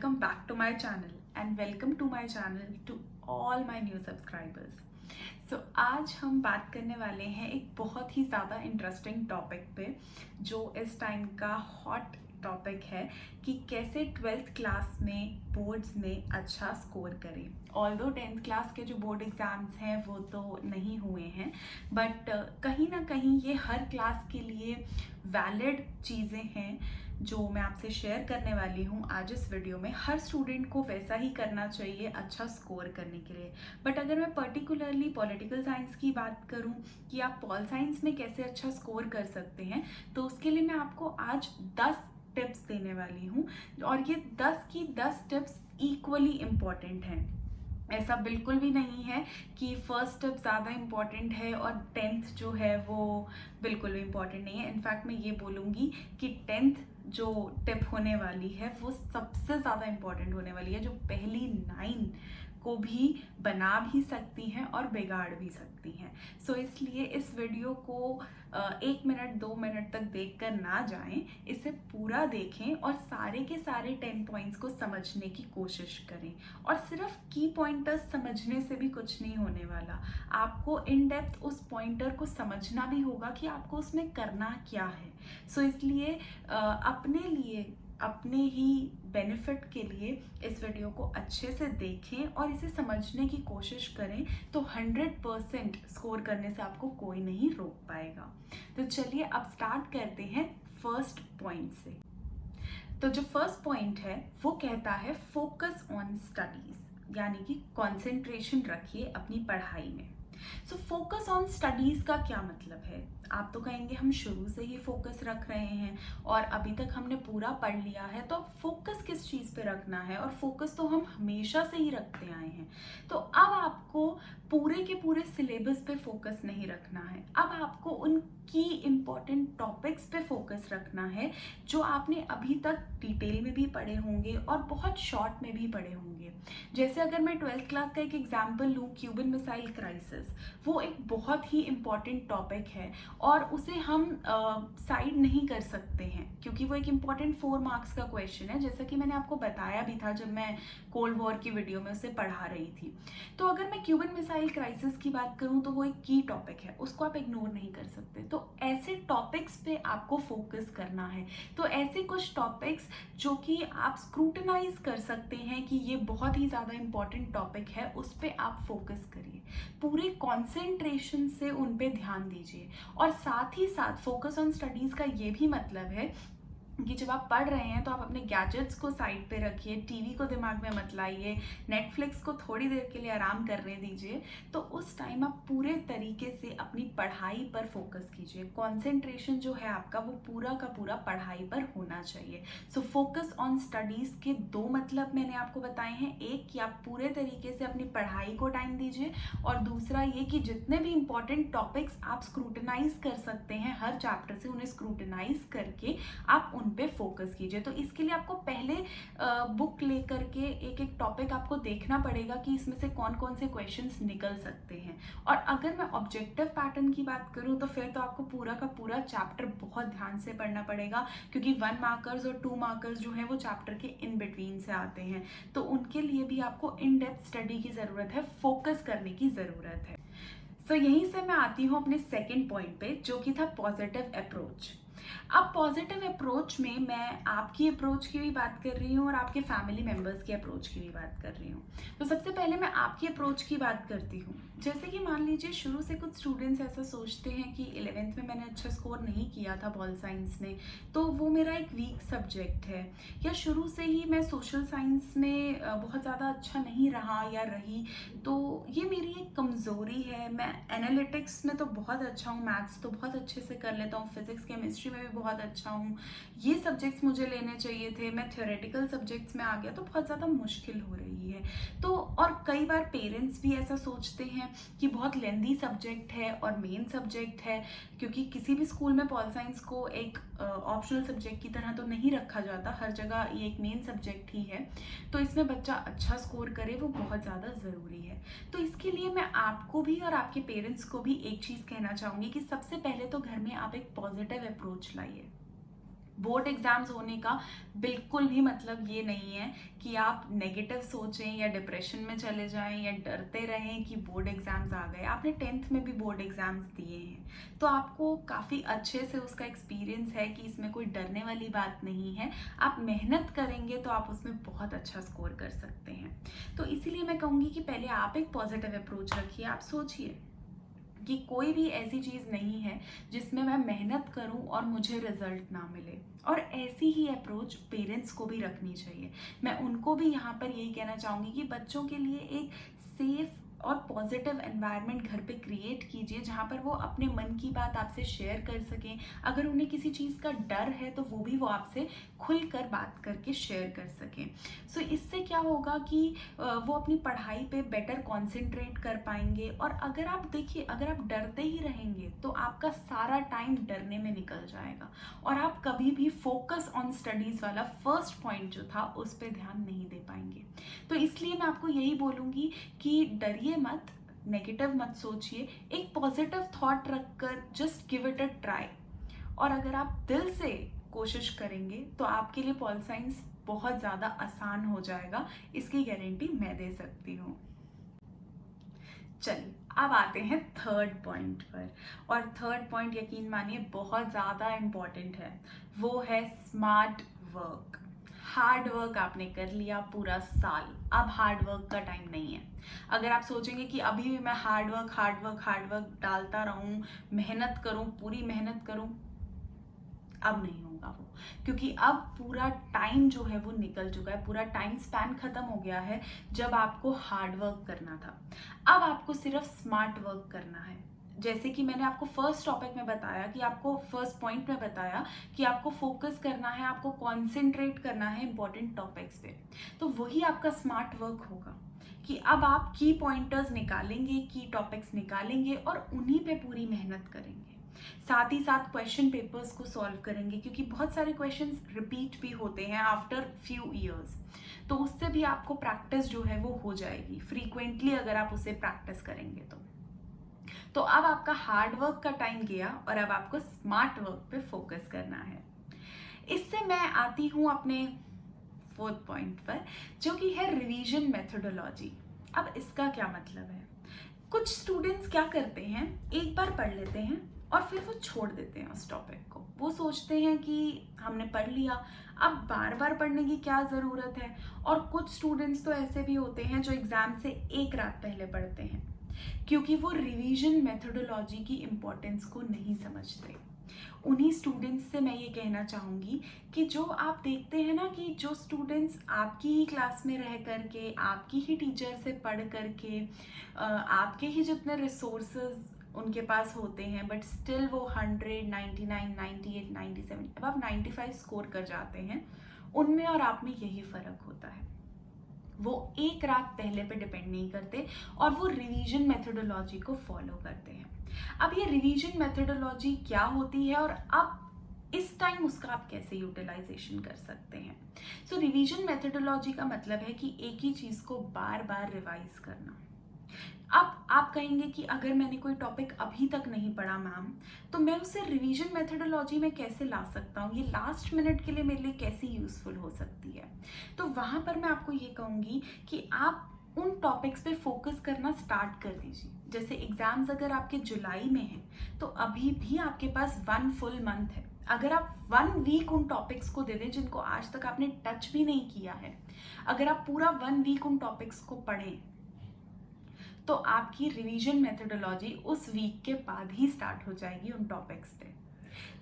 welcome back to my channel and welcome to my channel to all my new subscribers. आज हम बात करने वाले हैं एक बहुत ही ज़्यादा इंटरेस्टिंग टॉपिक पे जो इस टाइम का हॉट टॉपिक है कि कैसे 12th क्लास में बोर्ड्स में अच्छा स्कोर करें। ऑल्दो 10th क्लास के जो बोर्ड एग्ज़ाम्स हैं वो तो नहीं हुए हैं, बट कहीं ना कहीं ये हर क्लास के लिए वैलिड चीज़ें हैं जो मैं आपसे शेयर करने वाली हूँ आज इस वीडियो में। हर स्टूडेंट को वैसा ही करना चाहिए अच्छा स्कोर करने के लिए। बट अगर मैं पर्टिकुलरली पॉलिटिकल साइंस की बात करूँ कि आप पॉल साइंस में कैसे अच्छा स्कोर कर सकते हैं, तो उसके लिए मैं आपको आज 10 टिप्स देने वाली हूँ और ये 10 की 10 टिप्स इक्वली इम्पॉर्टेंट हैं। ऐसा बिल्कुल भी नहीं है कि फर्स्ट स्टेप ज़्यादा इम्पॉर्टेंट है और 10th जो है वो बिल्कुल भी इम्पॉर्टेंट नहीं है। इनफैक्ट मैं ये बोलूँगी कि 10th जो टिप होने वाली है वो सबसे ज़्यादा इम्पॉर्टेंट होने वाली है, जो पहली 9 को भी बना भी सकती हैं और बिगाड़ भी सकती हैं। सो इसलिए इस वीडियो को 1 मिनट 2 मिनट तक देखकर ना जाएं, इसे पूरा देखें और सारे के सारे 10 पॉइंट्स को समझने की कोशिश करें। और सिर्फ की पॉइंटर्स समझने से भी कुछ नहीं होने वाला, आपको इन डेप्थ उस पॉइंटर को समझना भी होगा कि आपको उसमें करना क्या है। सो इसलिए अपने लिए, अपने ही बेनिफिट के लिए इस वीडियो को अच्छे से देखें और इसे समझने की कोशिश करें, तो 100% स्कोर करने से आपको कोई नहीं रोक पाएगा। तो चलिए अब स्टार्ट करते हैं फर्स्ट पॉइंट से। तो जो फर्स्ट पॉइंट है वो कहता है फोकस ऑन स्टडीज, यानी कि कंसंट्रेशन रखिए अपनी पढ़ाई में। सो फोकस ऑन स्टडीज का क्या मतलब है? आप तो कहेंगे हम शुरू से ही फोकस रख रहे हैं और अभी तक हमने पूरा पढ़ लिया है, तो फोकस किस चीज़ पे रखना है? और फोकस तो हम हमेशा से ही रखते आए हैं। तो अब आपको पूरे के पूरे सिलेबस पे फोकस नहीं रखना है, अब आपको उन की इम्पॉर्टेंट टॉपिक्स पे फोकस रखना है जो आपने अभी तक डिटेल में भी पढ़े होंगे और बहुत शॉर्ट में भी पढ़े होंगे। जैसे अगर मैं 12th क्लास का एक एग्जाम्पल लूँ, क्यूबन मिसाइल क्राइसिस, वो एक बहुत ही इम्पॉर्टेंट टॉपिक है और उसे हम साइड नहीं कर सकते हैं क्योंकि वो एक इम्पॉर्टेंट 4 मार्क्स का क्वेश्चन है, जैसा कि मैंने आपको बताया भी था जब मैं कोल्ड वॉर की वीडियो में उसे पढ़ा रही थी। तो अगर मैं क्यूबन मिसाइल क्राइसिस की बात करूं तो वो एक की टॉपिक है, उसको आप इग्नोर नहीं कर सकते। तो ऐसे टॉपिक्स पे आपको फोकस करना है। तो ऐसे कुछ टॉपिक्स जो कि आप स्क्रूटनाइज कर सकते हैं कि ये बहुत ही ज़्यादा इम्पॉर्टेंट टॉपिक है, उस पर आप फोकस करिए, पूरे कॉन्सेंट्रेशन से उन पे ध्यान दीजिए। और साथ ही साथ फोकस ऑन स्टडीज़ का ये भी मतलब है कि जब आप पढ़ रहे हैं तो आप अपने गैजेट्स को साइड पे रखिए, टीवी को दिमाग में मत लाइए, नेटफ्लिक्स को थोड़ी देर के लिए आराम करने दीजिए। तो उस टाइम आप पूरे तरीके से अपनी पढ़ाई पर फोकस कीजिए। कंसंट्रेशन जो है आपका वो पूरा का पूरा पढ़ाई पर होना चाहिए। सो फोकस ऑन स्टडीज़ के 2 मतलब मैंने आपको बताए हैं। एक कि आप पूरे तरीके से अपनी पढ़ाई को टाइम दीजिए और दूसरा ये कि जितने भी इंपॉर्टेंट टॉपिक्स आप स्क्रूटनाइज कर सकते हैं हर चैप्टर से, उन्हें स्क्रूटनाइज करके आप उन पे फोकस कीजिए। तो इसके लिए आपको पहले बुक लेकर के एक एक टॉपिक आपको देखना पड़ेगा कि इसमें से कौन कौन से क्वेश्चंस निकल सकते हैं। और अगर मैं ऑब्जेक्टिव पैटर्न की बात करूं तो फिर तो आपको पूरा का पूरा चैप्टर बहुत ध्यान से पढ़ना पड़ेगा, क्योंकि 1 मार्कर्स और 2 मार्कर्स जो है वो चैप्टर के इन बिटवीन से आते हैं। तो उनके लिए भी आपको इन डेप्थ स्टडी की ज़रूरत है, फोकस करने की ज़रूरत है। सो यहीं से मैं आती हूँ अपने सेकेंड पॉइंट पे, जो कि था पॉजिटिव अप्रोच। अब पॉजिटिव अप्रोच में मैं आपकी अप्रोच की भी बात कर रही हूँ और आपके फैमिली मेम्बर्स की अप्रोच की भी बात कर रही हूँ। तो सबसे पहले मैं आपकी अप्रोच की बात करती हूँ। जैसे कि मान लीजिए शुरू से कुछ स्टूडेंट्स ऐसा सोचते हैं कि 11th में मैंने अच्छा स्कोर नहीं किया था पॉल साइंस में, तो वो मेरा एक वीक सब्जेक्ट है, या शुरू से ही मैं सोशल साइंस में बहुत ज़्यादा अच्छा नहीं रहा या रही, तो ये मेरी एक कमज़ोरी है। मैं एनालिटिक्स में तो बहुत अच्छा हूँ, मैथ्स तो बहुत अच्छे से कर लेता हूँ, फिजिक्स केमिस्ट्री में भी बहुत अच्छा हूँ, ये सब्जेक्ट्स मुझे लेने चाहिए थे, मैं थ्योरेटिकल सब्जेक्ट्स में आ गया तो बहुत ज़्यादा मुश्किल हो रही है। तो और कई बार पेरेंट्स भी ऐसा सोचते हैं कि बहुत लेंदी सब्जेक्ट है और मेन सब्जेक्ट है, क्योंकि किसी भी स्कूल में पॉल साइंस को एक ऑप्शनल सब्जेक्ट की तरह तो नहीं रखा जाता, हर जगह ये एक मेन सब्जेक्ट ही है। तो इसमें बच्चा अच्छा स्कोर करे वो बहुत ज़्यादा ज़रूरी है। तो इसके लिए मैं आपको भी और आपके पेरेंट्स को भी एक चीज़ कहना चाहूँगी कि सबसे पहले तो घर में आप एक पॉजिटिव अप्रोच लाइए। बोर्ड एग्जाम्स होने का बिल्कुल भी मतलब ये नहीं है कि आप नेगेटिव सोचें या डिप्रेशन में चले जाएं या डरते रहें कि बोर्ड एग्जाम्स आ गए। आपने 10th में भी बोर्ड एग्जाम्स दिए हैं तो आपको काफ़ी अच्छे से उसका एक्सपीरियंस है कि इसमें कोई डरने वाली बात नहीं है। आप मेहनत करेंगे तो आप उसमें बहुत अच्छा स्कोर कर सकते हैं। तो इसीलिए मैं कहूँगी कि पहले आप एक पॉजिटिव अप्रोच रखिए। आप सोचिए कि कोई भी ऐसी चीज़ नहीं है जिसमें मैं मेहनत करूं और मुझे रिजल्ट ना मिले। और ऐसी ही अप्रोच पेरेंट्स को भी रखनी चाहिए। मैं उनको भी यहाँ पर यही कहना चाहूँगी कि बच्चों के लिए एक सेफ और पॉजिटिव एनवायरनमेंट घर पे क्रिएट कीजिए जहाँ पर वो अपने मन की बात आपसे शेयर कर सकें। अगर उन्हें किसी चीज़ का डर है तो वो भी वो आपसे खुलकर बात करके शेयर कर सकें। सो इससे क्या होगा कि वो अपनी पढ़ाई पे बेटर कॉन्सेंट्रेट कर पाएंगे। और अगर आप देखिए, अगर आप डरते ही रहेंगे तो आपका सारा टाइम डरने में निकल जाएगा और आप कभी भी फोकस ऑन स्टडीज़ वाला फर्स्ट पॉइंट जो था उस पर ध्यान नहीं दे पाएंगे। तो इसलिए मैं आपको यही बोलूँगी कि डरिए मत, नेगेटिव मत सोचिए, एक पॉजिटिव थॉट रखकर just give it a try. और अगर आप दिल से कोशिश करेंगे तो आपके लिए पॉल साइंस बहुत ज़्यादा आसान हो जाएगा, इसकी गारंटी मैं दे सकती हूँ। चलिए अब आते हैं थर्ड पॉइंट पर। और थर्ड पॉइंट यकीन मानिए बहुत ज़्यादा इम्पॉर्टेंट है, वो है स्मार्ट वर्क। हार्ड वर्क आपने कर लिया पूरा साल, अब हार्ड वर्क का टाइम नहीं है। अगर आप सोचेंगे कि अभी भी मैं हार्ड वर्क डालता रहूं, मेहनत करूं, पूरी मेहनत करूं, अब नहीं होगा वो। क्योंकि अब पूरा टाइम जो है वो निकल चुका है, पूरा टाइम स्पैन खत्म हो गया है जब आपको हार्ड वर्क करना था। अब आपको सिर्फ स्मार्ट वर्क करना है। जैसे कि मैंने आपको फर्स्ट टॉपिक में बताया कि आपको फर्स्ट पॉइंट में बताया कि आपको फोकस करना है, आपको कॉन्सेंट्रेट करना है इंपॉर्टेंट टॉपिक्स पे। तो वही आपका स्मार्ट वर्क होगा कि अब आप की पॉइंटर्स निकालेंगे, की टॉपिक्स निकालेंगे और उन्हीं पे पूरी मेहनत करेंगे। साथ ही साथ क्वेश्चन पेपर्स को सॉल्व करेंगे क्योंकि बहुत सारे क्वेश्चंस रिपीट भी होते हैं आफ्टर फ्यू ईयर्स। तो उससे भी आपको प्रैक्टिस जो है वो हो जाएगी फ्रीक्वेंटली अगर आप उसे प्रैक्टिस करेंगे तो अब आपका हार्ड वर्क का टाइम गया और अब आपको स्मार्ट वर्क पे फोकस करना है। इससे मैं आती हूँ अपने फोर्थ पॉइंट पर, जो कि है रिवीजन मेथोडोलॉजी। अब इसका क्या मतलब है? कुछ स्टूडेंट्स क्या करते हैं, एक बार पढ़ लेते हैं और फिर वो छोड़ देते हैं उस टॉपिक को। वो सोचते हैं कि हमने पढ़ लिया, अब बार बार पढ़ने की क्या ज़रूरत है। और कुछ स्टूडेंट्स तो ऐसे भी होते हैं जो एग्ज़ाम से एक रात पहले पढ़ते हैं क्योंकि वो रिवीजन मेथोडोलॉजी की इम्पोर्टेंस को नहीं समझते। उन्हीं स्टूडेंट्स से मैं ये कहना चाहूँगी कि जो आप देखते हैं ना कि जो स्टूडेंट्स आपकी ही क्लास में रह करके, आपकी ही टीचर से पढ़ करके, आपके ही जितने रिसोर्सेज उनके पास होते हैं बट स्टिल वो 100, 99, 98, 97 अब 95 स्कोर कर जाते हैं, उनमें और आप में यही फ़र्क होता है। वो एक रात पहले पे डिपेंड नहीं करते और वो रिवीजन मेथोडोलॉजी को फॉलो करते हैं। अब ये रिवीजन मेथोडोलॉजी क्या होती है और अब इस टाइम उसका आप कैसे यूटिलाइजेशन कर सकते हैं? सो रिवीजन मेथोडोलॉजी का मतलब है कि एक ही चीज़ को बार बार रिवाइज करना। अब आप कहेंगे कि अगर मैंने कोई टॉपिक अभी तक नहीं पढ़ा मैम, तो मैं उसे रिवीजन मेथोडोलॉजी में कैसे ला सकता हूँ, ये लास्ट मिनट के लिए मेरे लिए कैसी यूज़फुल हो सकती है? तो वहाँ पर मैं आपको ये कहूँगी कि आप उन टॉपिक्स पे फोकस करना स्टार्ट कर दीजिए। जैसे एग्ज़ाम्स अगर आपके जुलाई में हैं तो अभी भी आपके पास 1 फुल मंथ है। अगर आप 1 वीक उन टॉपिक्स को दे दें जिनको आज तक आपने टच भी नहीं किया है, अगर आप पूरा 1 वीक उन टॉपिक्स को पढ़ें तो आपकी रिवीजन मेथोडोलॉजी उस वीक के बाद ही स्टार्ट हो जाएगी उन टॉपिक्स पे।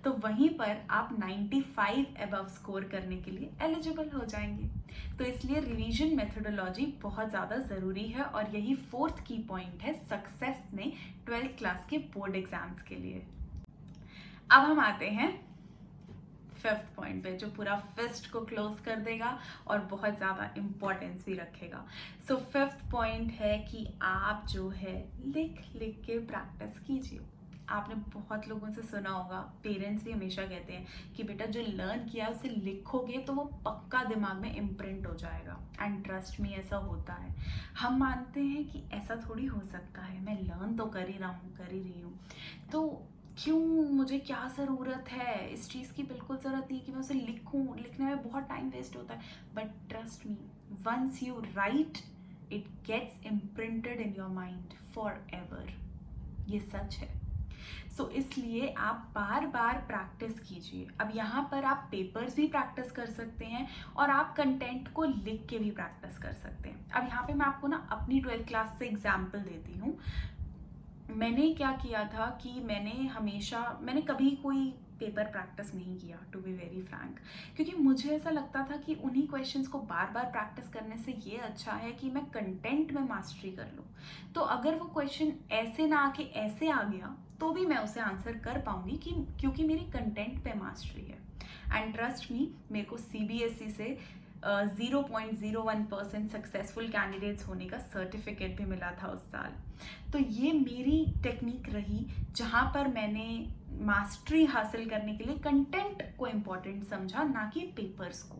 तो वहीं पर आप 95 अबव स्कोर करने के लिए एलिजिबल हो जाएंगे। तो इसलिए रिवीजन मेथोडोलॉजी बहुत ज़्यादा ज़रूरी है और यही फोर्थ की पॉइंट है सक्सेस में 12th क्लास के बोर्ड एग्जाम्स के लिए। अब हम आते हैं फिफ्थ पॉइंट पे, जो पूरा फेस्ट को क्लोज कर देगा और बहुत ज़्यादा इम्पोर्टेंस भी रखेगा। सो फिफ्थ पॉइंट है कि आप जो है लिख लिख के प्रैक्टिस कीजिए। आपने बहुत लोगों से सुना होगा, पेरेंट्स भी हमेशा कहते हैं कि बेटा जो लर्न किया उसे लिखोगे तो वो पक्का दिमाग में इम्प्रिंट हो जाएगा। एंड ट्रस्ट मी, ऐसा होता है। हम मानते हैं कि ऐसा थोड़ी हो सकता है, मैं लर्न तो कर ही रहा हूँ, कर ही रही हूँ। तो क्यों, मुझे क्या ज़रूरत है, इस चीज़ की बिल्कुल ज़रूरत नहीं है कि मैं उसे लिखूं, लिखने में बहुत टाइम वेस्ट होता है। But trust me, once you write, it gets imprinted in your mind forever. ये सच है। इसलिए आप बार बार प्रैक्टिस कीजिए। अब यहाँ पर आप पेपर्स भी प्रैक्टिस कर सकते हैं और आप कंटेंट को लिख के भी प्रैक्टिस कर सकते हैं। अब यहाँ पे मैं आपको ना अपनी 12th क्लास से एग्जाम्पल देती हूँ। मैंने क्या किया था कि मैंने कभी कोई पेपर प्रैक्टिस नहीं किया, टू बी वेरी फ्रैंक, क्योंकि मुझे ऐसा लगता था कि उन्हीं क्वेश्चंस को बार बार प्रैक्टिस करने से ये अच्छा है कि मैं कंटेंट में मास्टरी कर लूँ। तो अगर वो क्वेश्चन ऐसे ना आके ऐसे आ गया तो भी मैं उसे आंसर कर पाऊंगी क्योंकि मेरी कंटेंट पे मास्टरी है। एंड ट्रस्ट मी, मेरे को CBSE से 0.01% सक्सेसफुल कैंडिडेट्स होने का सर्टिफिकेट भी मिला था उस साल। तो ये मेरी टेक्निक रही जहाँ पर मैंने मास्टरी हासिल करने के लिए कंटेंट को इम्पोर्टेंट समझा, ना कि पेपर्स को।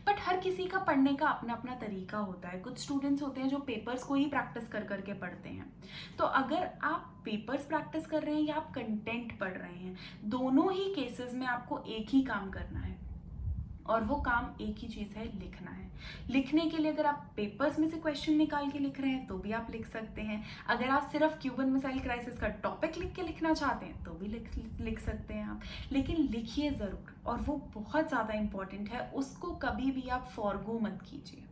बट हर किसी का पढ़ने का अपना अपना तरीका होता है। कुछ स्टूडेंट्स होते हैं जो पेपर्स को ही प्रैक्टिस कर करके पढ़ते हैं। तो अगर आप पेपर्स प्रैक्टिस कर रहे हैं या आप कंटेंट पढ़ रहे हैं, दोनों ही केसेस में आपको एक ही काम करना है, और वो काम एक ही चीज़ है, लिखना है। लिखने के लिए अगर आप पेपर्स में से क्वेश्चन निकाल के लिख रहे हैं तो भी आप लिख सकते हैं। अगर आप सिर्फ क्यूबन मिसाइल क्राइसिस का टॉपिक लिख के लिखना चाहते हैं तो भी लिख सकते हैं आप। लेकिन लिखिए ज़रूर, और वो बहुत ज़्यादा इम्पॉर्टेंट है। उसको कभी भी आप फॉरगो मत कीजिए।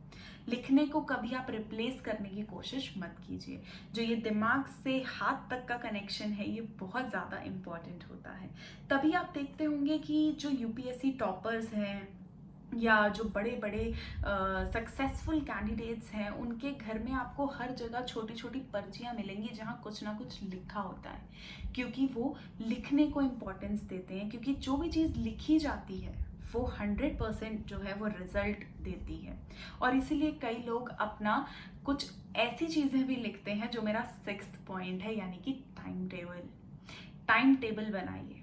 लिखने को कभी आप रिप्लेस करने की कोशिश मत कीजिए। जो ये दिमाग से हाथ तक का कनेक्शन है, ये बहुत ज़्यादा इम्पॉर्टेंट होता है। तभी आप देखते होंगे कि जो UPSC टॉपर्स हैं या जो बड़े बड़े सक्सेसफुल कैंडिडेट्स हैं, उनके घर में आपको हर जगह छोटी छोटी पर्चियाँ मिलेंगी जहाँ कुछ ना कुछ लिखा होता है, क्योंकि वो लिखने को इम्पोर्टेंस देते हैं। क्योंकि जो भी चीज़ लिखी जाती है वो 100% जो है वो रिजल्ट देती है। और इसीलिए कई लोग अपना कुछ ऐसी चीज़ें भी लिखते हैं, जो मेरा 6th पॉइंट है, यानी कि टाइम टेबल। टाइम टेबल बनाइए।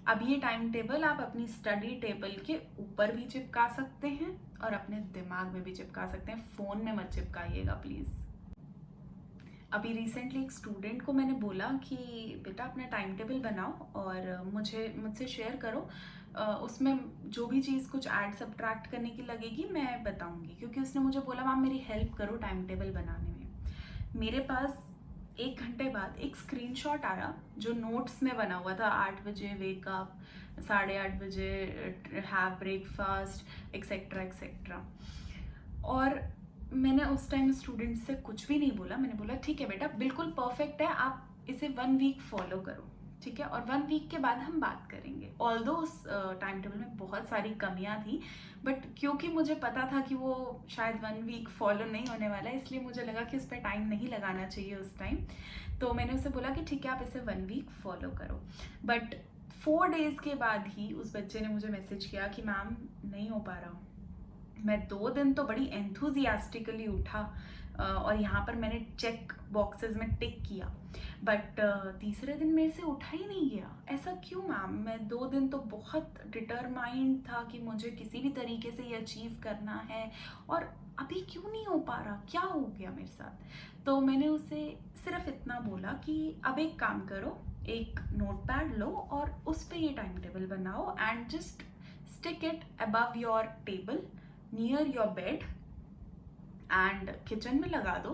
अब ये टाइम टेबल आप अपनी स्टडी टेबल के ऊपर भी चिपका सकते हैं और अपने दिमाग में भी चिपका सकते हैं। फ़ोन में मत चिपकाइएगा प्लीज़। अभी रिसेंटली एक स्टूडेंट को मैंने बोला कि बेटा अपना टाइम टेबल बनाओ और मुझसे शेयर करो। उसमें जो भी चीज़ कुछ ऐड सब्ट्रैक्ट करने की लगेगी मैं बताऊंगी, क्योंकि उसने मुझे बोला मैम मेरी हेल्प करो टाइम टेबल बनाने में। मेरे पास 1 घंटे बाद एक स्क्रीनशॉट आया जो नोट्स में बना हुआ था। 8 बजे वेकअप, 8:30 बजे हैव ब्रेकफास्ट, एक्सेट्रा एक्सेट्रा। और मैंने उस टाइम स्टूडेंट से कुछ भी नहीं बोला। मैंने बोला ठीक है बेटा, बिल्कुल परफेक्ट है, आप इसे 1 वीक फॉलो करो, ठीक है, और 1 वीक के बाद हम बात करेंगे। ऑल्दो उस टाइम टेबल में बहुत सारी कमियां थी, बट क्योंकि मुझे पता था कि वो शायद 1 वीक फॉलो नहीं होने वाला है, इसलिए मुझे लगा कि उस पर टाइम नहीं लगाना चाहिए उस टाइम। तो मैंने उसे बोला कि ठीक है आप इसे 1 वीक फॉलो करो। बट 4 डेज के बाद ही उस बच्चे ने मुझे मैसेज किया कि मैम नहीं हो पा रहा हूँ। मैं 2 दिन तो बड़ी एंथुजियास्टिकली उठा और यहाँ पर मैंने चेक बॉक्सेस में टिक किया, बट तीसरे दिन मेरे से उठा ही नहीं गया। ऐसा क्यों मैम? मैं 2 दिन तो बहुत डिटरमाइंड था कि मुझे किसी भी तरीके से ये अचीव करना है, और अभी क्यों नहीं हो पा रहा, क्या हो गया मेरे साथ? तो मैंने उसे सिर्फ इतना बोला कि अब एक काम करो, एक नोटपैड लो और उस पर ये टाइम टेबल बनाओ and just stick it above your table, near your bed, and kitchen में लगा दो,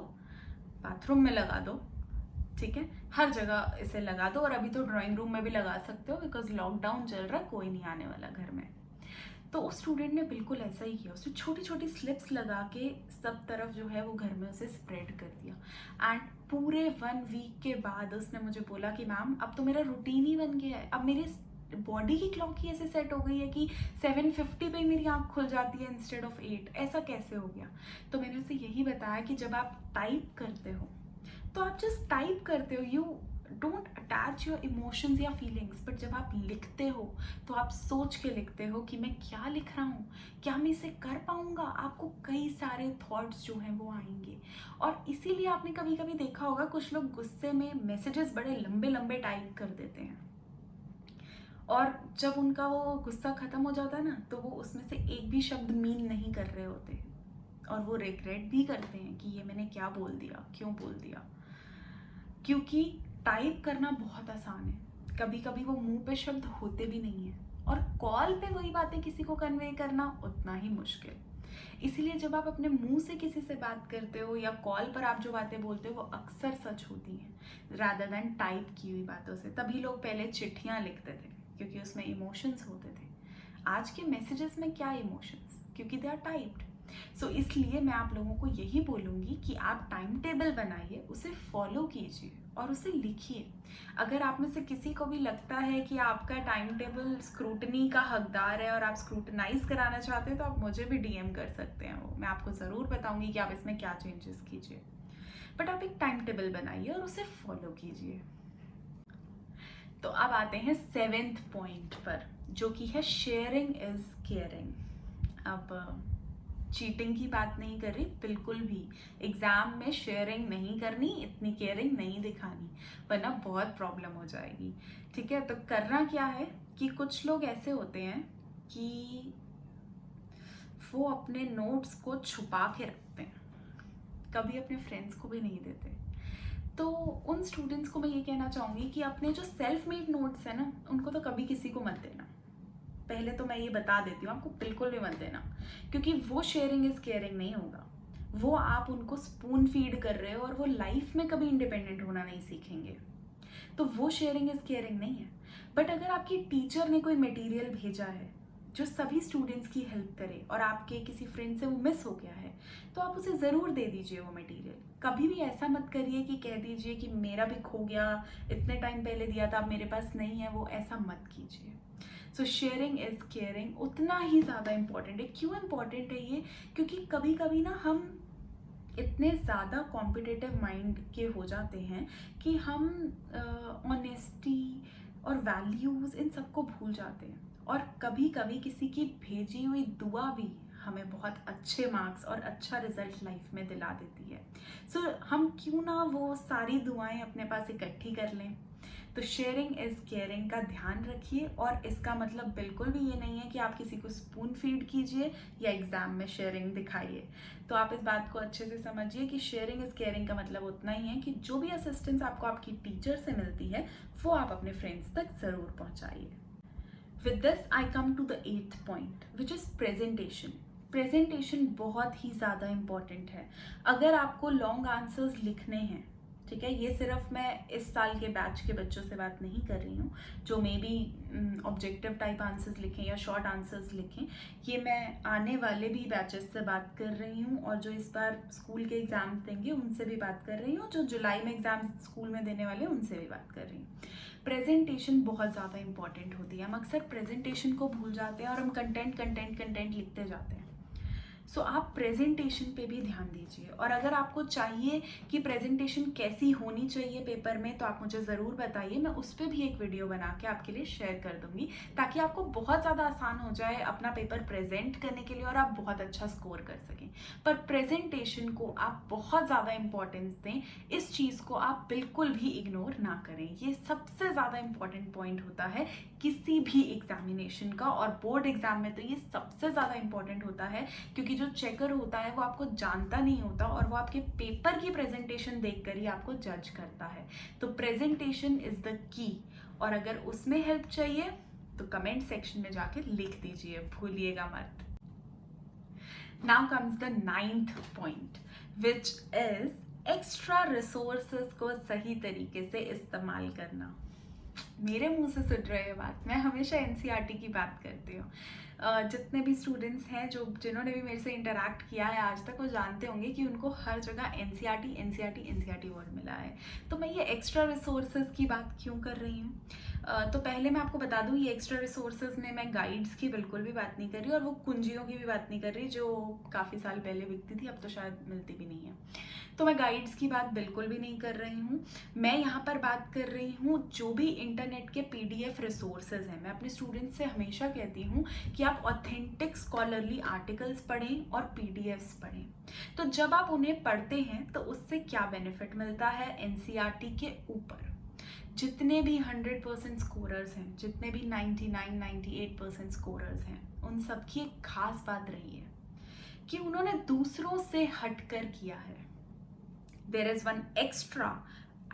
बाथरूम में लगा दो, ठीक है, हर जगह इसे लगा दो। और अभी तो ड्राइंग रूम में भी लगा सकते हो, बिकॉज लॉकडाउन चल रहा है, कोई नहीं आने वाला घर में। तो उस स्टूडेंट ने बिल्कुल ऐसा ही किया। उसने छोटी छोटी स्लिप्स लगा के सब तरफ जो है वो घर में उसे स्प्रेड कर दिया। एंड पूरे 1 वीक के बाद उसने मुझे बोला कि मैम अब तो मेरा रूटीन ही बन गया है, अब मेरी बॉडी की क्लॉक ही ऐसे सेट हो गई है कि 7:50 पे ही मेरी आँख खुल जाती है इंस्टेड ऑफ 8। ऐसा कैसे हो गया? तो मैंने उसे यही बताया कि जब आप टाइप करते हो तो आप जस्ट टाइप करते हो, you don't attach your emotions या फीलिंग्स। बट जब आप लिखते हो तो आप सोच के लिखते हो कि मैं क्या लिख रहा हूँ, क्या मैं इसे कर पाऊंगा। आपको कई सारे थॉट्स जो हैं वो आएंगे, और इसीलिए आपने कभी कभी देखा होगा कुछ लोग गुस्से में मैसेजेस बड़े लंबे लंबे टाइप कर देते हैं, और जब उनका वो गुस्सा खत्म हो जाता है ना, तो वो उसमें से एक भी शब्द मीन नहीं कर रहे होते, और वो रिग्रेट भी करते हैं कि ये मैंने क्या बोल दिया, क्यों बोल दिया। क्योंकि टाइप करना बहुत आसान है, कभी कभी वो मुंह पे शब्द होते भी नहीं है, और कॉल पे वही बातें किसी को कन्वे करना उतना ही मुश्किल। इसीलिए जब आप अपने मुंह से किसी से बात करते हो या कॉल पर आप जो बातें बोलते हो वो अक्सर सच होती हैं रादर देन टाइप की हुई बातों से। तभी लोग पहले चिट्ठियाँ लिखते थे क्योंकि उसमें इमोशंस होते थे। आज के मैसेजेस में क्या इमोशंस, क्योंकि दे आर टाइप्ड। सो इसलिए मैं आप लोगों को यही बोलूँगी कि आप टाइम टेबल बनाइए, उसे फॉलो कीजिए और उसे लिखिए। अगर आप में से किसी को भी लगता है कि आपका टाइम टेबल स्क्रूटनी का हकदार है और आप स्क्रूटनाइज कराना चाहते हैं तो आप मुझे भी डीएम कर सकते हैं। वो मैं आपको ज़रूर बताऊंगी कि आप इसमें क्या चेंजेस कीजिए। बट आप एक टाइम टेबल बनाइए और उसे फॉलो कीजिए। तो अब आते हैं 7th पॉइंट पर, जो कि है शेयरिंग इज केयरिंग। अब चीटिंग की बात नहीं कर रही बिल्कुल भी। एग्जाम में शेयरिंग नहीं करनी, इतनी केयरिंग नहीं दिखानी, वरना बहुत प्रॉब्लम हो जाएगी। ठीक है, तो करना क्या है कि कुछ लोग ऐसे होते हैं कि वो अपने नोट्स को छुपा के रखते हैं, कभी अपने फ्रेंड्स को भी नहीं देते। तो उन स्टूडेंट्स को मैं ये कहना चाहूँगी कि अपने जो सेल्फ मेड नोट्स है ना, उनको तो कभी किसी को मत देना। पहले तो मैं ये बता देती हूँ, आपको बिल्कुल भी मत देना, क्योंकि वो शेयरिंग इज केयरिंग नहीं होगा। वो आप उनको स्पून फीड कर रहे हो और वो लाइफ में कभी इंडिपेंडेंट होना नहीं सीखेंगे। तो वो शेयरिंग इज केयरिंग नहीं है। बट अगर आपकी टीचर ने कोई मटेरियल भेजा है जो सभी स्टूडेंट्स की हेल्प करे और आपके किसी फ्रेंड से वो मिस हो गया है, तो आप उसे ज़रूर दे दीजिए वो मटेरियल। कभी भी ऐसा मत करिए कि कह दीजिए कि मेरा भी खो गया, इतने टाइम पहले दिया था अब मेरे पास नहीं है, वो ऐसा मत कीजिए। सो शेयरिंग इज केयरिंग उतना ही ज़्यादा इम्पॉर्टेंट है। क्यों इम्पॉर्टेंट है ये? क्योंकि कभी कभी ना हम इतने ज़्यादा कॉम्पिटिटिव माइंड के हो जाते हैं कि हम ऑनेस्टी और वैल्यूज़ इन सबको भूल जाते हैं, और कभी कभी किसी की भेजी हुई दुआ भी हमें बहुत अच्छे मार्क्स और अच्छा रिजल्ट लाइफ में दिला देती है। सो हम क्यों ना वो सारी दुआएं अपने पास इकट्ठी कर लें। तो शेयरिंग इज केयरिंग का ध्यान रखिए, और इसका मतलब बिल्कुल भी ये नहीं है कि आप किसी को स्पून फीड कीजिए या एग्जाम में शेयरिंग दिखाइए। तो आप इस बात को अच्छे से समझिए कि शेयरिंग इज केयरिंग का मतलब उतना ही है कि जो भी असिस्टेंस आपको आपकी टीचर से मिलती है वो आप अपने फ्रेंड्स तक जरूर पहुंचाइए। With this I come to the 8th point, which is presentation. Presentation बहुत ही ज़्यादा इम्पॉर्टेंट है। अगर आपको लॉन्ग आंसर्स लिखने हैं, ठीक है, ये सिर्फ मैं इस साल के बैच के बच्चों से बात नहीं कर रही हूँ जो may be objective type answers लिखें या शॉर्ट आंसर्स लिखें, ये मैं आने वाले भी बैचेस से बात कर रही हूँ, और जो इस बार स्कूल के एग्जाम्स देंगे उनसे भी बात कर रही हूँ, जो जुलाई में एग्जाम्स स्कूल में देने वाले हैं उनसे भी बात कर रही हूँ। प्रेजेंटेशन बहुत ज़्यादा इंपॉर्टेंट होती है। हम अक्सर प्रेजेंटेशन को भूल जाते हैं और हम कंटेंट लिखते जाते हैं। सो आप प्रेजेंटेशन पे भी ध्यान दीजिए, और अगर आपको चाहिए कि प्रेजेंटेशन कैसी होनी चाहिए पेपर में तो आप मुझे ज़रूर बताइए, मैं उस पर भी एक वीडियो बना के आपके लिए शेयर कर दूंगी, ताकि आपको बहुत ज़्यादा आसान हो जाए अपना पेपर प्रेजेंट करने के लिए और आप बहुत अच्छा स्कोर कर सकें। पर प्रेजेंटेशन को आप बहुत ज़्यादा इंपॉर्टेंस दें, इस चीज़ को आप बिल्कुल भी इग्नोर ना करें। ये सबसे ज़्यादा इंपॉर्टेंट पॉइंट होता है किसी भी एग्जामिनेशन का, और बोर्ड एग्जाम में तो ये सबसे ज़्यादा इंपॉर्टेंट होता है, क्योंकि जो चेकर होता है वो आपको जानता नहीं होता और वो आपके पेपर की प्रेजेंटेशन देखकर ही आपको जज करता है। तो प्रेजेंटेशन इज द की, और अगर उसमें हेल्प चाहिए तो कमेंट सेक्शन में जाके लिख दीजिए, भूलिएगा मत। Now comes the 9th point, which is extra resources को सही तरीके से इस्तेमाल करना। मेरे मुंह से सुन रहे हैं बात, मैं हमेशा एनसीईआरटी की बात करती हूँ। जितने भी स्टूडेंट्स हैं जिन्होंने भी मेरे से इंटरेक्ट किया है आज तक, वो जानते होंगे कि उनको हर जगह एनसीईआरटी वर्ड मिला है। तो मैं ये एक्स्ट्रा रिसोर्सेज की बात क्यों कर रही हूँ? तो पहले मैं आपको बता दूँ, ये एक्स्ट्रा रिसोर्सेज में मैं गाइड्स की बिल्कुल भी बात नहीं कर रही, और वो कुंजियों की भी बात नहीं कर रही जो काफ़ी साल पहले बिकती थी, अब तो शायद मिलती भी नहीं है। तो मैं गाइड्स की बात बिल्कुल भी नहीं कर रही हूँ। मैं यहाँ पर बात कर रही हूँ जो भी इंटरनेट के पीडीएफ रिसोर्सेज हैं। मैं अपने स्टूडेंट्स से हमेशा कहती हूँ कि आप ऑथेंटिक स्कॉलरली आर्टिकल्स पढ़ें और पीडीएफ्स पढ़ें। तो जब आप उन्हें पढ़ते हैं तो उससे क्या बेनिफिट मिलता है? एनसीईआरटी के ऊपर जितने भी 100% स्कोरर्स हैं, जितने भी 99-98% स्कोरर्स हैं, उन सबकी एक खास बात रही है कि उन्होंने दूसरों से हटकर किया है। There is one extra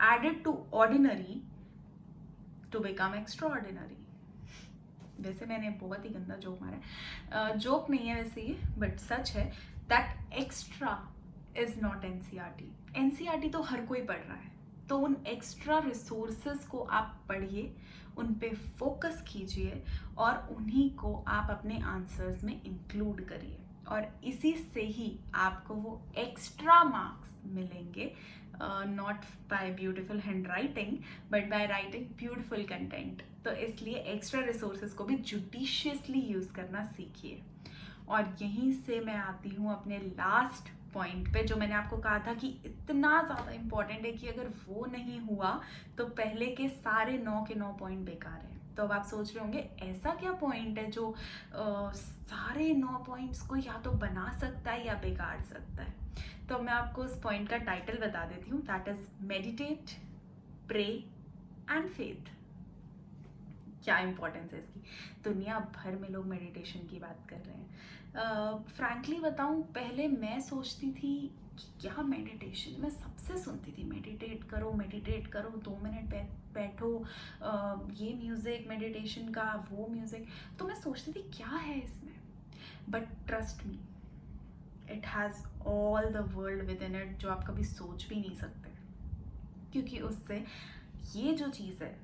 added to ordinary to become extraordinary. वैसे मैंने बहुत ही गंदा जोक मारा है, जोक नहीं है वैसे ये, बट सच है that extra is not NCERT. NCERT तो हर कोई पढ़ रहा है, तो उन एक्स्ट्रा रिसोर्सेज को आप पढ़िए, उन पे फोकस कीजिए और उन्हीं को आप अपने आंसर्स में इंक्लूड करिए, और इसी से ही आपको वो एक्स्ट्रा मार्क्स मिलेंगे, not by beautiful handwriting but by writing beautiful content. तो इसलिए एक्स्ट्रा रिसोर्सेज को भी जुडिशियसली यूज़ करना सीखिए। और यहीं से मैं आती हूँ अपने लास्ट पॉइंट पे, जो मैंने आपको कहा था कि इतना ज़्यादा इम्पॉर्टेंट है कि अगर वो नहीं हुआ तो पहले के सारे 9 के 9 पॉइंट बेकार हैं। तो अब आप सोच रहे होंगे ऐसा क्या पॉइंट है जो सारे 9 पॉइंट्स को या तो बना सकता है या बिगाड़ सकता है। तो मैं आपको उस पॉइंट का टाइटल बता देती हूँ, that is meditate, pray and faith. क्या इंपॉर्टेंस है इसकी, दुनिया भर में लोग मेडिटेशन की बात कर रहे हैं। फ्रैंकली बताऊं, पहले मैं सोचती थी कि क्या मेडिटेशन, मैं सबसे सुनती थी मेडिटेट करो 2 मिनट बैठो, ये म्यूज़िक मेडिटेशन का, वो म्यूज़िक, तो मैं सोचती थी क्या है इसमें। But trust me, it has all the world with in it, जो आप कभी सोच भी नहीं सकते। क्योंकि उससे ये जो चीज़ है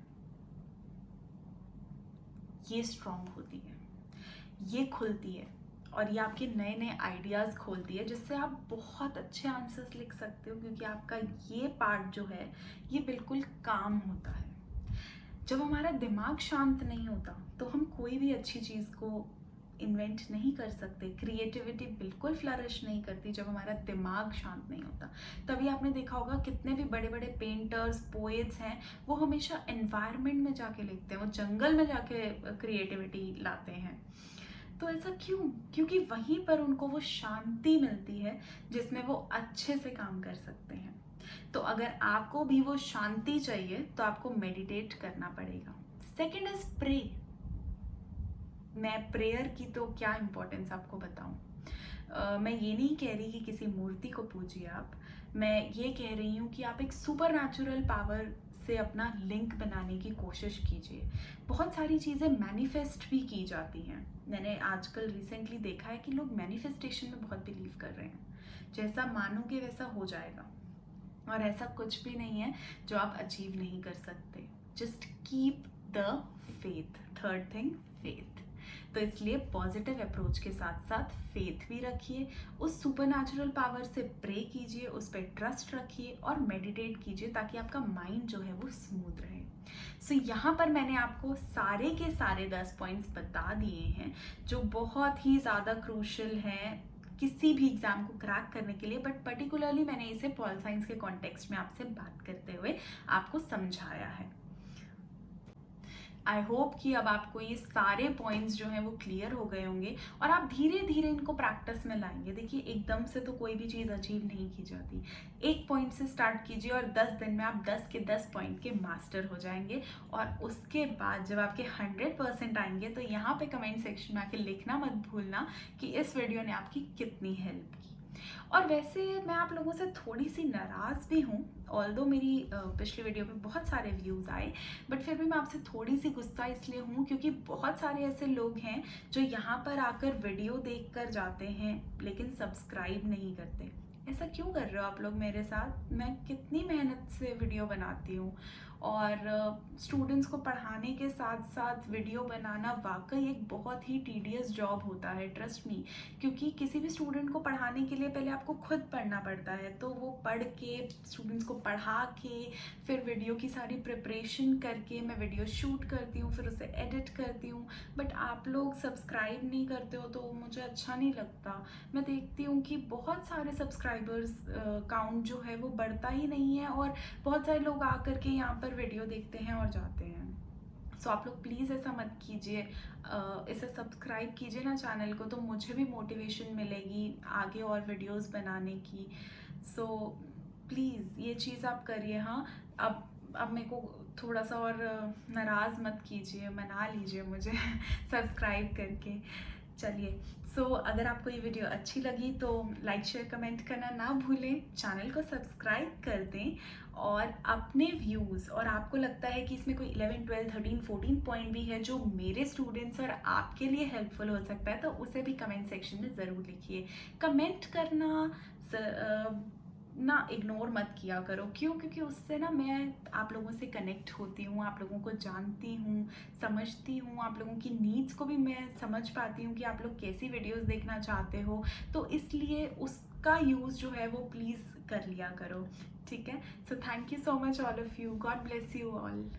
ये स्ट्रॉन्ग होती है, ये खुलती है, और ये आपके नए नए आइडियाज़ खोलती है, जिससे आप बहुत अच्छे आंसर्स लिख सकते हो। क्योंकि आपका ये पार्ट जो है ये बिल्कुल काम होता है। जब हमारा दिमाग शांत नहीं होता तो हम कोई भी अच्छी चीज़ को इन्वेंट नहीं कर सकते, क्रिएटिविटी बिल्कुल फ्लरिश नहीं करती जब हमारा दिमाग शांत नहीं होता। तभी आपने देखा होगा कितने भी बड़े बड़े पेंटर्स, पोएट्स हैं, वो हमेशा एनवायरनमेंट में जाके लिखते हैं, वो जंगल में जाके क्रिएटिविटी लाते हैं। तो ऐसा क्यों? क्योंकि वहीं पर उनको वो शांति मिलती है जिसमें वो अच्छे से काम कर सकते हैं। तो अगर आपको भी वो शांति चाहिए तो आपको मेडिटेट करना पड़ेगा। Second is pray. मैं प्रेयर की तो क्या इम्पोर्टेंस आपको बताऊं। मैं ये नहीं कह रही कि किसी मूर्ति को पूजिए आप, मैं ये कह रही हूँ कि आप एक सुपर नेचुरल पावर से अपना लिंक बनाने की कोशिश कीजिए। बहुत सारी चीज़ें मैनिफेस्ट भी की जाती हैं। मैंने आजकल रिसेंटली देखा है कि लोग मैनिफेस्टेशन में बहुत बिलीव कर रहे हैं, जैसा मानोगे वैसा हो जाएगा, और ऐसा कुछ भी नहीं है जो आप अचीव नहीं कर सकते। Just keep the faith. Third thing, faith. तो इसलिए पॉजिटिव अप्रोच के साथ साथ फेथ भी रखिए, उस सुपरनैचुरल पावर से प्रे कीजिए, उस पर ट्रस्ट रखिए और मेडिटेट कीजिए, ताकि आपका माइंड जो है वो स्मूथ रहे। सो यहाँ पर मैंने आपको सारे के सारे 10 पॉइंट्स बता दिए हैं जो बहुत ही ज़्यादा क्रूशियल हैं किसी भी एग्जाम को क्रैक करने के लिए। बट पर्टिकुलरली मैंने इसे पॉल साइंस के कॉन्टेक्स्ट में आपसे बात करते हुए आपको समझाया है। आई होप कि अब आपको ये सारे पॉइंट्स जो हैं वो क्लियर हो गए होंगे और आप धीरे धीरे इनको प्रैक्टिस में लाएंगे। देखिए, एकदम से तो कोई भी चीज़ अचीव नहीं की जाती। एक पॉइंट से स्टार्ट कीजिए और 10 दिन में आप 10 के 10 पॉइंट के मास्टर हो जाएंगे। और उसके बाद जब आपके 100% आएंगे तो यहाँ पे कमेंट सेक्शन में आके लिखना मत भूलना कि इस वीडियो ने आपकी कितनी हेल्प की। और वैसे मैं आप लोगों से थोड़ी सी नाराज़ भी हूँ, ऑल्दो मेरी पिछली वीडियो पे बहुत सारे व्यूज़ आए, बट फिर भी मैं आपसे थोड़ी सी गुस्सा इसलिए हूँ क्योंकि बहुत सारे ऐसे लोग हैं जो यहाँ पर आकर वीडियो देख कर जाते हैं लेकिन सब्सक्राइब नहीं करते। ऐसा क्यों कर रहे हो आप लोग मेरे साथ? मैं कितनी मेहनत से वीडियो बनाती हूँ और स्टूडेंट्स को पढ़ाने के साथ साथ वीडियो बनाना वाकई एक बहुत ही टीडियस जॉब होता है, ट्रस्ट मी। क्योंकि किसी भी स्टूडेंट को पढ़ाने के लिए पहले आपको खुद पढ़ना पड़ता है, तो वो पढ़ के स्टूडेंट्स को पढ़ा के फिर वीडियो की सारी प्रिपरेशन करके मैं वीडियो शूट करती हूँ, फिर उसे एडिट करती हूँ। बट आप लोग सब्सक्राइब नहीं करते हो तो मुझे अच्छा नहीं लगता। मैं देखती हूँ कि बहुत सारे सब्सक्राइबर्स काउंट जो है वो बढ़ता ही नहीं है और बहुत सारे लोग आकर के यहाँ पर वीडियो देखते हैं और जाते हैं। सो आप लोग प्लीज़ ऐसा मत कीजिए, इसे सब्सक्राइब कीजिए ना चैनल को, तो मुझे भी मोटिवेशन मिलेगी आगे और वीडियोस बनाने की। सो प्लीज़ ये चीज़ आप करिए। हाँ, अब मेरे को थोड़ा सा और नाराज़ मत कीजिए, मना लीजिए मुझे सब्सक्राइब करके। चलिए, अगर आपको ये वीडियो अच्छी लगी तो लाइक शेयर कमेंट करना ना भूलें, चैनल को सब्सक्राइब कर दें और अपने व्यूज़ और आपको लगता है कि इसमें कोई 11, 12, 13, 14 पॉइंट भी है जो मेरे स्टूडेंट्स और आपके लिए हेल्पफुल हो सकता है, तो उसे भी कमेंट सेक्शन में ज़रूर लिखिए। कमेंट करना ना इग्नोर मत किया करो। क्यों? क्योंकि उससे ना मैं आप लोगों से कनेक्ट होती हूँ, आप लोगों को जानती हूँ, समझती हूँ, आप लोगों की नीड्स को भी मैं समझ पाती हूँ कि आप लोग कैसी वीडियोस देखना चाहते हो, तो इसलिए उसका यूज़ जो है वो प्लीज़ कर लिया करो, ठीक है? So thank you so much all of you, God bless you all.